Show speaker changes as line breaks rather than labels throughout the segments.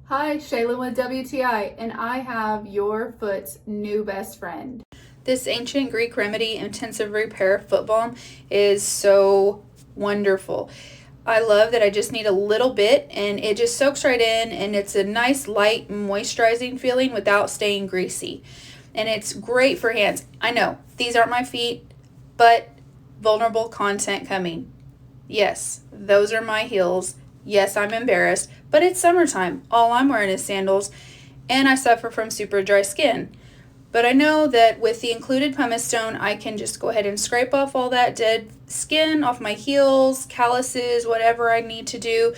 Hi, Shaylin with WTI, and I have your foot's new best friend. This ancient Greek remedy, intensive repair foot balm, is so wonderful. I love that I just need a little bit and it just soaks right in, and it's a nice light moisturizing feeling without staying greasy. And it's great for hands. I know these aren't my feet, but vulnerable content coming. Yes, those are my heels. Yes, I'm embarrassed, but it's summertime. All I'm wearing is sandals, and I suffer from super dry skin. But I know that with the included pumice stone, I can just go ahead and scrape off all that dead skin off my heels, calluses, whatever I need to do.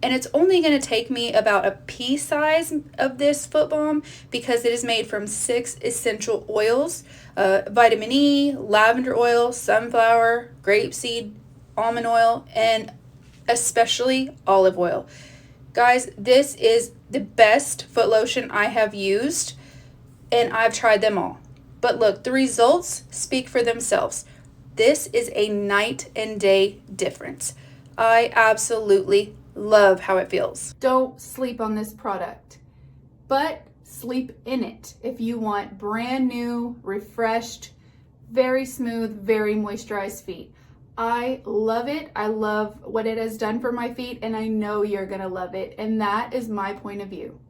And it's only going to take me about a pea size of this foot balm because it is made from 6 essential oils, vitamin E, lavender oil, sunflower, grapeseed, almond oil, and especially olive oil. Guys, this is the best foot lotion I have used, and I've tried them all. But look, the results speak for themselves. This is a night and day difference. I absolutely love how it feels. Don't sleep on this product, but sleep in it if you want brand new, refreshed, very smooth, very moisturized feet. I love it. I love what it has done for my feet, and I know you're gonna love it. And that is my point of view.